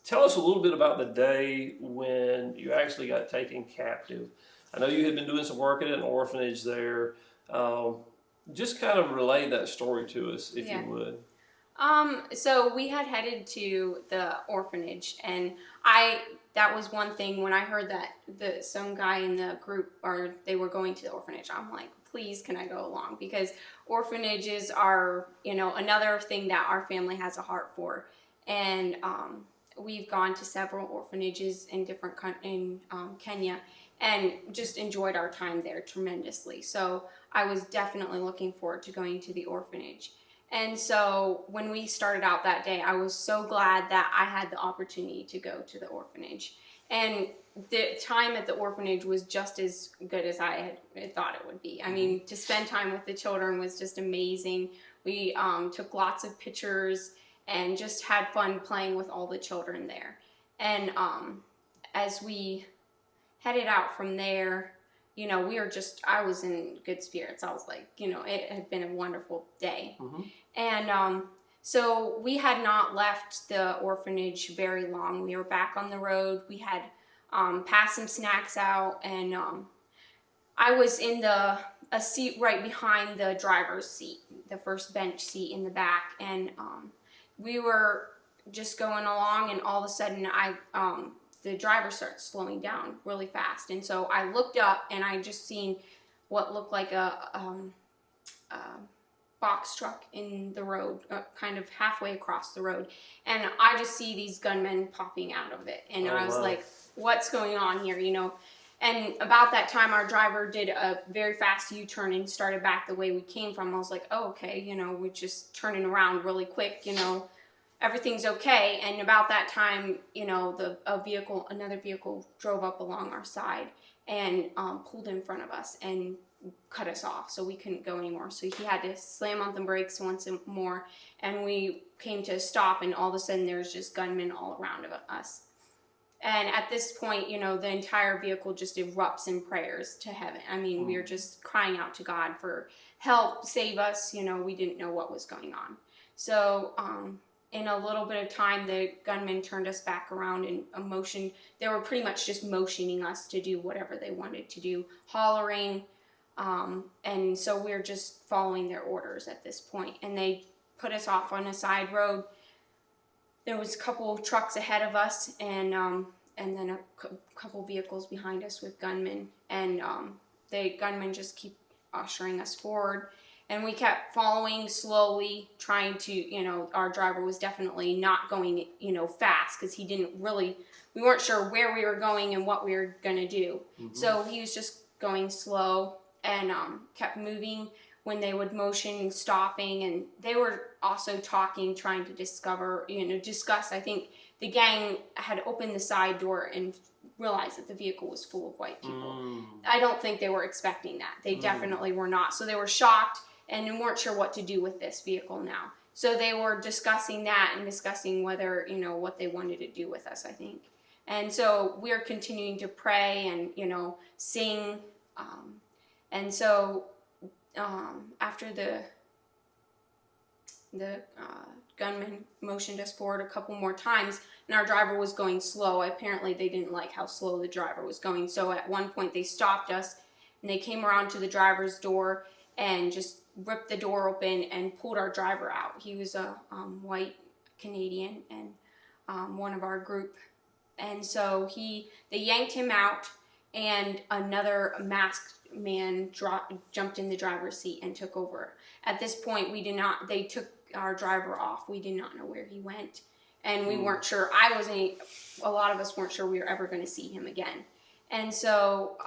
Tell us a little bit about the day when you actually got taken captive. I know you had been doing some work at an orphanage there. Just kind of relay that story to us, if you would. So we had headed to the orphanage, and that was one thing when I heard that some guy in the group, or they were going to the orphanage, I'm like, please, can I go along? Because orphanages are, another thing that our family has a heart for. And we've gone to several orphanages in Kenya, and just enjoyed our time there tremendously. So I was definitely looking forward to going to the orphanage. And so when we started out that day, I was so glad that I had the opportunity to go to the orphanage. And the time at the orphanage was just as good as I had thought it would be. I mean, to spend time with the children was just amazing. We took lots of pictures and just had fun playing with all the children there. And as we headed out from there, I was in good spirits. I was like, it had been a wonderful day. Mm-hmm. And so we had not left the orphanage very long. We were back on the road. We had passed some snacks out, and I was in a seat right behind the driver's seat, the first bench seat in the back, and we were just going along, and all of a sudden the driver starts slowing down really fast. And so I looked up, and I just seen what looked like a box truck in the road, kind of halfway across the road. And I just see these gunmen popping out of it. And I was like, what's going on here, And about that time, our driver did a very fast U-turn and started back the way we came from. I was like, oh, okay, we're just turning around really quick, everything's okay. And about that time, another vehicle drove up along our side and pulled in front of us and cut us off, so we couldn't go anymore. So he had to slam on the brakes once more, and we came to a stop, and all of a sudden there's just gunmen all around us. And at this point, the entire vehicle just erupts in prayers to heaven. I mean, we were just crying out to God for help, save us. We didn't know what was going on. So in a little bit of time, the gunmen turned us back around in a motion. They were pretty much just motioning us to do whatever they wanted to do, hollering. And so we're just following their orders at this point. And they put us off on a side road. There was a couple of trucks ahead of us, and then a couple vehicles behind us with gunmen. And the gunmen just keep ushering us forward. And we kept following slowly, trying to, our driver was definitely not going, fast, because we weren't sure where we were going and what we were going to do. Mm-hmm. So he was just going slow and kept moving when they would motion, stopping. And they were also talking, trying to discuss. I think the gang had opened the side door and realized that the vehicle was full of white people. I don't think they were expecting that. They definitely were not. So they were shocked and weren't sure what to do with this vehicle now. So they were discussing that and discussing whether, what they wanted to do with us, I think. And so we're continuing to pray and, sing. And so after the gunman motioned us forward a couple more times, and our driver was going slow. Apparently they didn't like how slow the driver was going. So at one point they stopped us, and they came around to the driver's door and just ripped the door open and pulled our driver out. He was a white Canadian and one of our group. And so they yanked him out, and another masked man jumped in the driver's seat and took over. At this point, they took our driver off. We did not know where he went, and we weren't sure. A lot of us weren't sure we were ever going to see him again. And so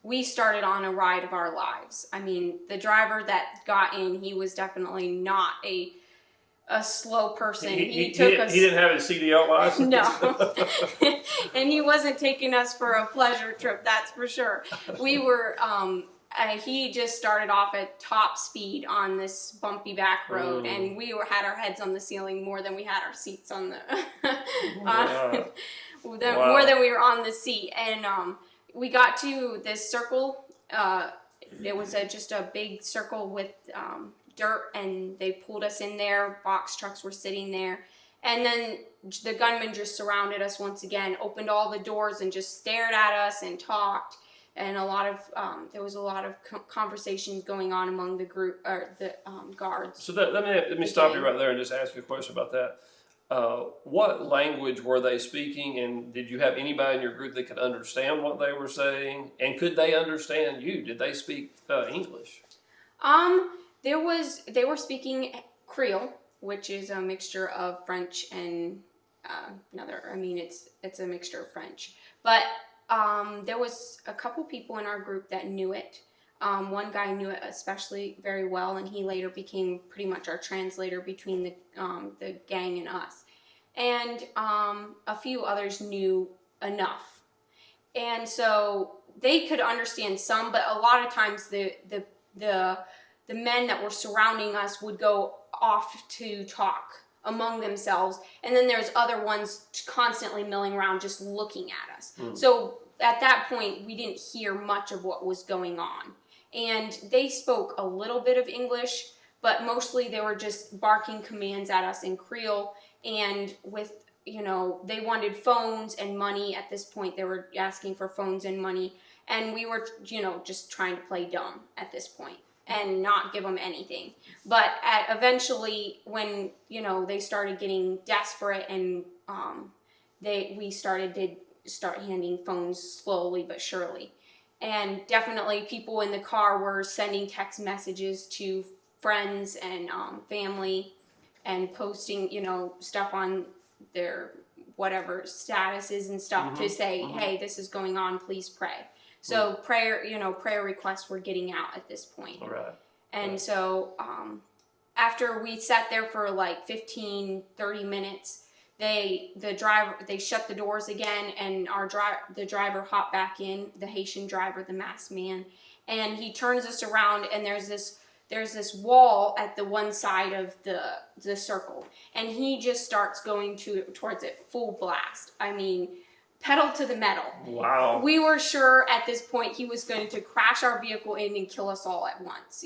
we started on a ride of our lives. I mean, the driver that got in, he was definitely not a slow person. He didn't have his CDL license? No. And he wasn't taking us for a pleasure trip, that's for sure. We were, he just started off at top speed on this bumpy back road, and we had our heads on the ceiling more than we had our seats on the, more than we were on the seat. And we got to this circle. It was just a big circle with dirt, and they pulled us in there. Box trucks were sitting there, And then the gunmen just surrounded us once again, opened all the doors and just stared at us and talked. And there was a lot of conversations going on among the group, or the guards. So let me stop you right there and just ask you a question about that. What language were they speaking, and did you have anybody in your group that could understand what they were saying? And could they understand you? Did they speak English? They were speaking Creole, which is a mixture of French and it's a mixture of French. But there was a couple people in our group that knew it. One guy knew it especially very well, and he later became pretty much our translator between the gang and us. And a few others knew enough, and so they could understand some. But a lot of times, the men that were surrounding us would go off to talk among themselves, and then there's other ones constantly milling around just looking at us. So at that point, we didn't hear much of what was going on. And they spoke a little bit of English, but mostly they were just barking commands at us in Creole. And with, they wanted phones and money. At this point, they were asking for phones and money. And we were, just trying to play dumb at this point and not give them anything. But eventually, when, they started getting desperate, and we started to start handing phones slowly but surely. And definitely people in the car were sending text messages to friends and family and posting, stuff on their whatever statuses and stuff to say, hey, this is going on, please pray. So prayer requests were getting out at this point. All right. And so after we sat there for like 15, 30 minutes, they shut the doors again, and the driver hopped back in, the Haitian driver, the masked man, and he turns us around, and there's this wall at the one side of the circle, and he just starts going towards it full blast. I mean, pedal to the metal. Wow. We were sure at this point he was going to crash our vehicle in and kill us all at once.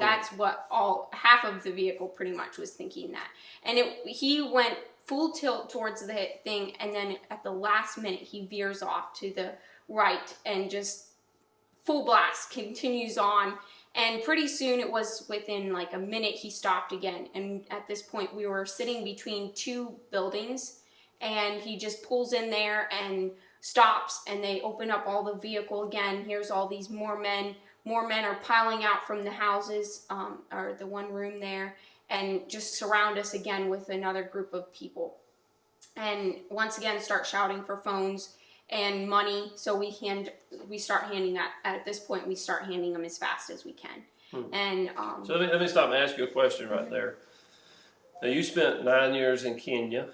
That's what half of the vehicle pretty much was thinking that. And he went full tilt towards the thing, and then at the last minute he veers off to the right and just full blast continues on. And pretty soon, it was within like a minute, he stopped again. And at this point, we were sitting between two buildings, and he just pulls in there and stops, and they open up all the vehicle again. Here's all these more men. More men are piling out from the houses, or the one room there, and just surround us again with another group of people. And once again, start shouting for phones and money. So we start handing that. At this point, we start handing them as fast as we can. And so let me stop and ask you a question right there. Now, you spent 9 years in Kenya.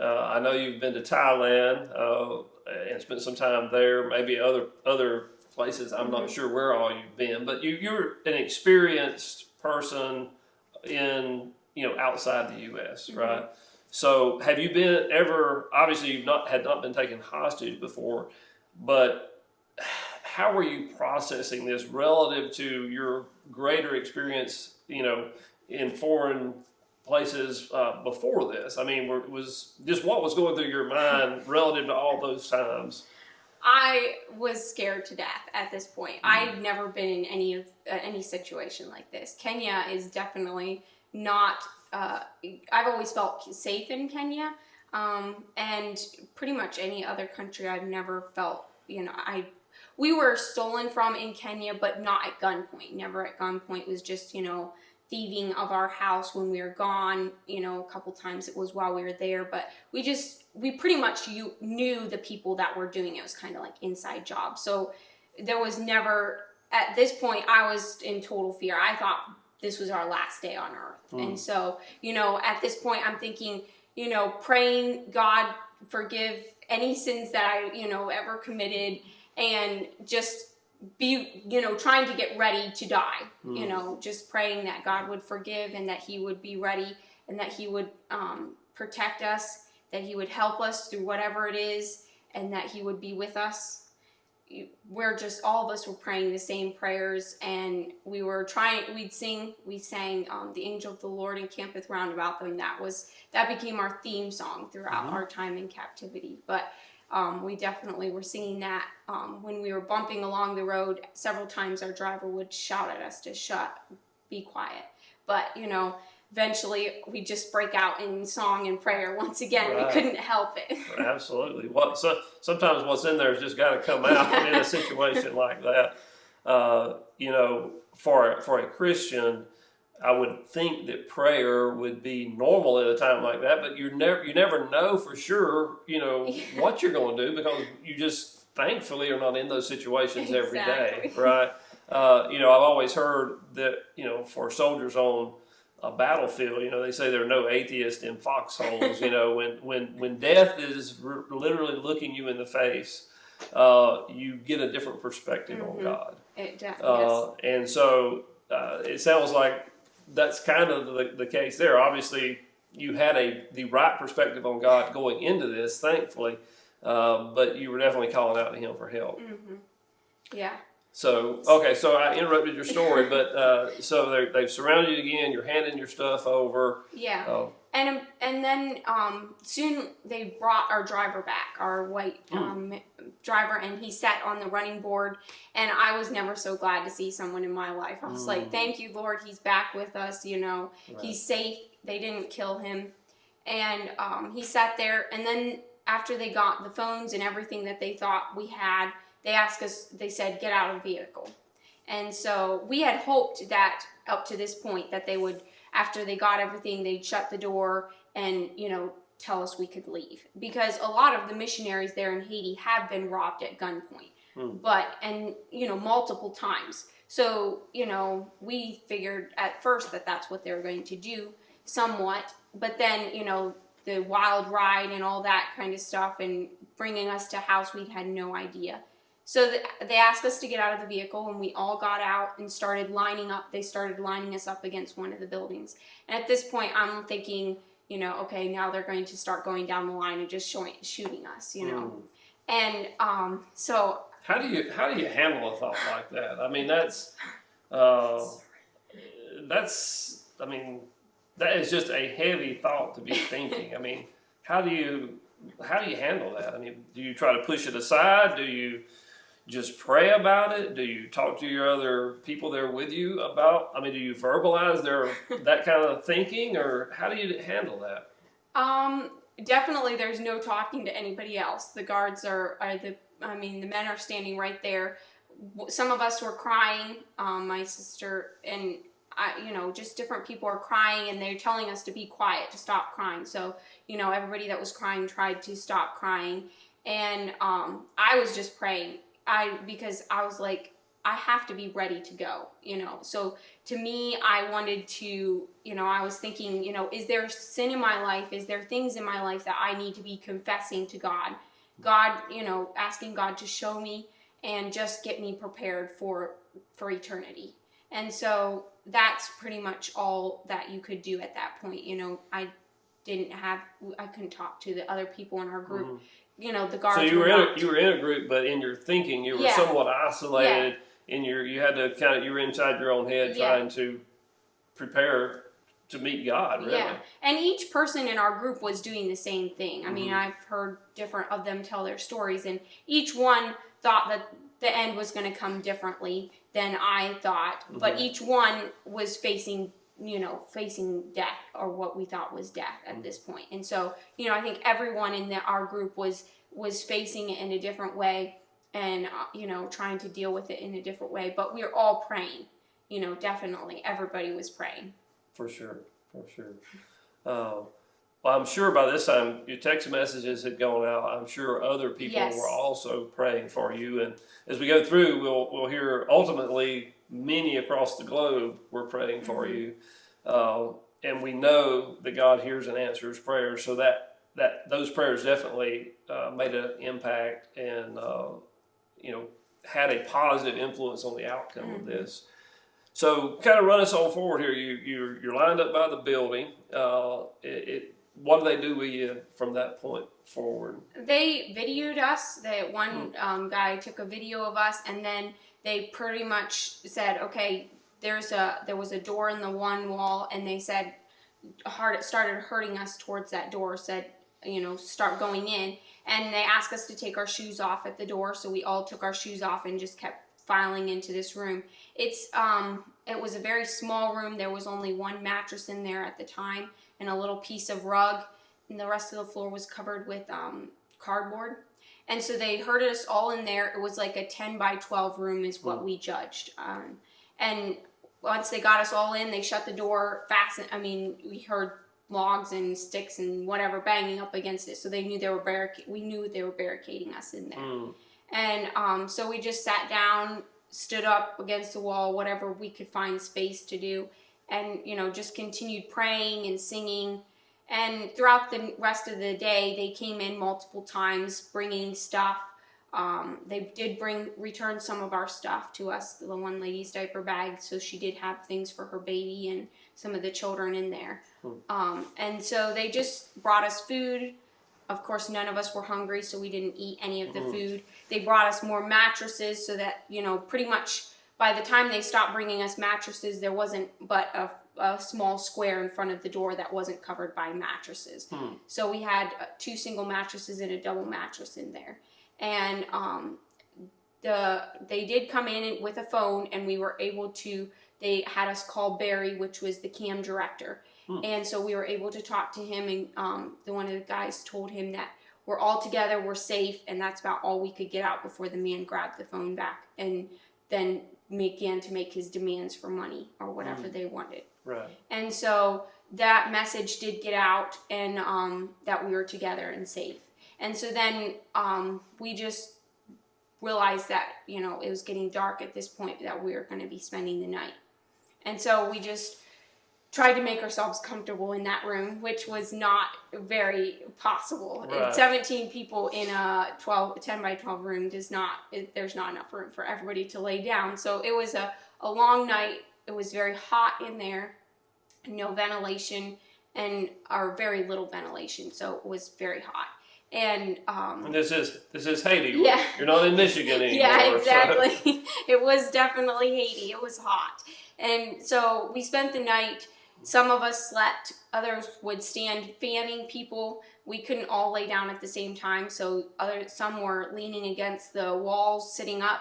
I know you've been to Thailand and spent some time there. Maybe other places. I'm not sure where all you've been, but you're an experienced person in outside the U.S., right? So have you been ever? Obviously, you've had not been taken hostage before, but how were you processing this relative to your greater experience, in foreign places before this? I mean, what was going through your mind relative to all those times? I was scared to death at this point. I'd never been in any situation like this. Kenya is definitely not. I've always felt safe in Kenya, and pretty much any other country I've never felt. We were stolen from in Kenya, but not at gunpoint. Never at gunpoint. It was just thieving of our house when we were gone. A couple times it was while we were there, but we pretty much knew the people that were doing it. It was kind of like inside job. So there was never, at this point, I was in total fear. I thought this was our last day on earth. And so, at this point I'm thinking, praying God forgive any sins that I, ever committed, and just be, trying to get ready to die, just praying that God would forgive and that he would be ready and that he would protect us, that he would help us through whatever it is, and that he would be with us. we're just, all of us were praying the same prayers, and we sang the angel of the Lord encampeth round about them. That became our theme song throughout our time in captivity. But we definitely were singing that when we were bumping along the road. Several times our driver would shout at us to be quiet. But, eventually we just break out in song and prayer once again. Right. We couldn't help it. Absolutely. Sometimes what's in there has just got to come out in a situation like that. For a Christian, I would think that prayer would be normal at a time like that, but you never know for sure, what you're going to do, because you just thankfully are not in those situations every day, right? I've always heard that, for soldiers on a battlefield, they say there are no atheists in foxholes. When death is literally looking you in the face, you get a different perspective on God. Yes. And so it sounds like that's kind of the case there. Obviously, you had the right perspective on God going into this, thankfully, but you were definitely calling out to Him for help. Mm-hmm. Yeah. So I interrupted your story, but so they've surrounded you again. You're handing your stuff over. Yeah. And then soon they brought our driver back, our white driver, and he sat on the running board. And I was never so glad to see someone in my life. I was like, thank you, Lord, he's back with us. Right. He's safe. They didn't kill him. And he sat there. And then after they got the phones and everything that they thought we had, they said, get out of the vehicle. And so we had hoped that up to this point that they would, after they got everything, they'd shut the door and, tell us we could leave. Because a lot of the missionaries there in Haiti have been robbed at gunpoint, multiple times. So, we figured at first that that's what they were going to do somewhat. But then, the wild ride and all that kind of stuff and bringing us to house, we had no idea. So they asked us to get out of the vehicle, and we all got out and started lining up. They started lining us up against one of the buildings. And at this point, I'm thinking, okay, now they're going to start going down the line and just shooting us, And so how do you handle a thought like that? I mean, that is just a heavy thought to be thinking. I mean, how do you handle that? I mean, do you try to push it aside? Do you just pray about it? Do you talk to your other people there with you about, do you verbalize that kind of thinking, or how do you handle that? Definitely there's no talking to anybody else. The guards the men are standing right there. Some of us were crying, my sister and I, just different people are crying, and they're telling us to be quiet, to stop crying. So, everybody that was crying tried to stop crying. And I was just praying. Because I was like, I have to be ready to go, So to me, I wanted to, I was thinking, is there sin in my life? Is there things in my life that I need to be confessing to God? God, asking God to show me and just get me prepared for eternity. And so that's pretty much all that you could do at that point. I couldn't talk to the other people in our group. The guards. So you were in a group, but in your thinking, you were somewhat isolated. You had to you were inside your own head trying to prepare to meet God. Really. Yeah, and each person in our group was doing the same thing. I mean, I've heard different of them tell their stories, and each one thought that the end was going to come differently than I thought, but each one was facing death, or what we thought was death at this point. And so, I think everyone in our group was facing it in a different way, and, trying to deal with it in a different way. But we were all praying, definitely. Everybody was praying. For sure. Well, I'm sure by this time your text messages had gone out. I'm sure other people were also praying for you. And as we go through, we'll hear ultimately many across the globe were praying for you. And we know that God hears and answers prayers. So that those prayers definitely made an impact and, had a positive influence on the outcome of this. So kind of run us on forward here. You're lined up by the building. what do they do with you from that point forward? They videoed us. One guy took a video of us, and then they pretty much said, okay, there was a door in the one wall, and they said, started hurting us towards that door, said, start going in. And they asked us to take our shoes off at the door, so we all took our shoes off and just kept filing into this room. It was a very small room. There was only one mattress in there at the time and a little piece of rug, and the rest of the floor was covered with cardboard. And so they herded us all in there. It was like a 10 by 12 room is what we judged. And once they got us all in, they shut the door fast. We heard logs and sticks and whatever banging up against it. So they knew we knew they were barricading us in there. And so we just sat down, stood up against the wall, whatever we could find space to do, and just continued praying and singing. And throughout the rest of the day, they came in multiple times bringing stuff. They did return some of our stuff to us, the one lady's diaper bag, so she did have things for her baby and some of the children in there. And so they just brought us food. Of course, none of us were hungry, so we didn't eat any of the food. They brought us more mattresses so that, pretty much by the time they stopped bringing us mattresses, there wasn't but a small square in front of the door that wasn't covered by mattresses. So we had 2 single mattresses and a double mattress in there. And they did come in with a phone, and we were able to, they had us call Barry, which was the CAM director. And so we were able to talk to him, and one of the guys told him that we're all together, we're safe, and that's about all we could get out before the man grabbed the phone back and then began to make his demands for money or whatever they wanted. Right. And so that message did get out, and that we were together and safe. And so then we just realized that, it was getting dark at this point, that we were going to be spending the night. And so we just tried to make ourselves comfortable in that room, which was not very possible. Right. 17 people in a 10 by 12 room there's not enough room for everybody to lay down. So it was a long night. It was very hot in there, no ventilation, or very little ventilation. So it was very hot. And this is Haiti. Yeah. You're not in Michigan anymore. Yeah, exactly. So. It was definitely Haiti. It was hot. And so we spent the night. Some of us slept, others would stand fanning people. We couldn't all lay down at the same time, so some were leaning against the walls, sitting up,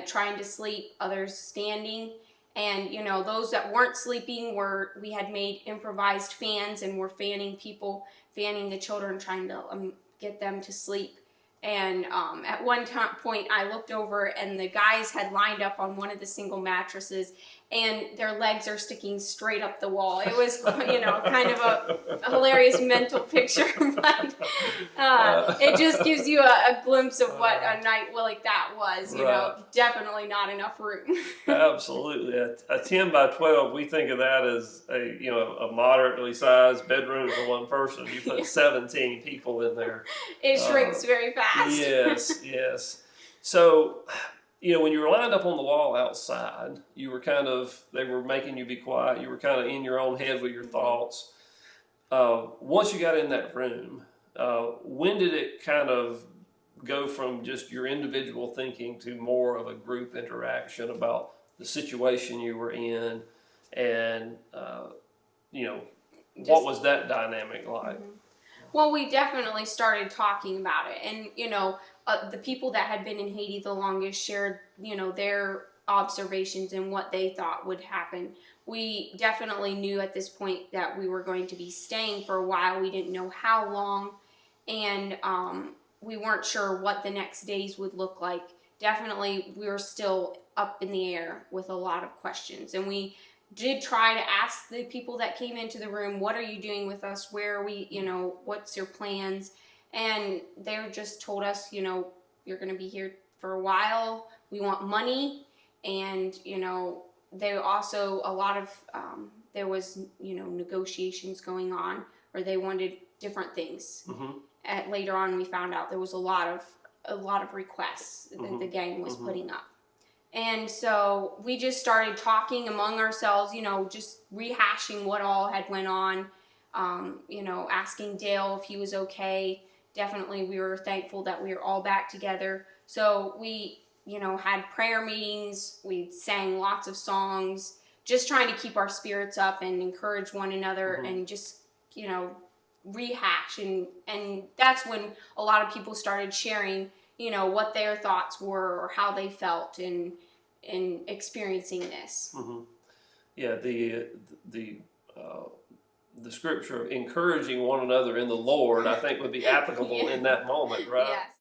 trying to sleep, others standing. And, those that weren't sleeping we had made improvised fans and were fanning people, fanning the children, trying to get them to sleep. And at one point, I looked over, and the guys had lined up on one of the single mattresses, and their legs are sticking straight up the wall. It was, kind of a hilarious mental picture, but it just gives you a glimpse of what a night like that was. Definitely not enough room. Absolutely, a 10 by 12. We think of that as a moderately sized bedroom for one person. You put 17 people in there. It shrinks very fast. Yes. So, when you were lined up on the wall outside, they were making you be quiet. You were kind of in your own head with your thoughts. Once you got in that room, when did it kind of go from just your individual thinking to more of a group interaction about the situation you were in, and what was that dynamic like? Well, we definitely started talking about it, and the people that had been in Haiti the longest shared their observations and what they thought would happen. We definitely knew at this point that we were going to be staying for a while. We didn't know how long, and we weren't sure what the next days would look like. Definitely, we were still up in the air with a lot of questions, and we did try to ask the people that came into the room, what are you doing with us? Where are we, what's your plans? And they just told us, you're going to be here for a while. We want money. And, they also, a lot of, there was, negotiations going on, or they wanted different things. Later on, we found out there was a lot of requests that the gang was putting up. And so we just started talking among ourselves, just rehashing what all had went on. asking Dale if he was okay. Definitely, we were thankful that we were all back together. So we, had prayer meetings. We sang lots of songs, just trying to keep our spirits up and encourage one another, and just, rehash. And that's when a lot of people started sharing, what their thoughts were or how they felt in experiencing this. Yeah, the scripture of encouraging one another in the Lord, I think, would be applicable in that moment, right? Yes.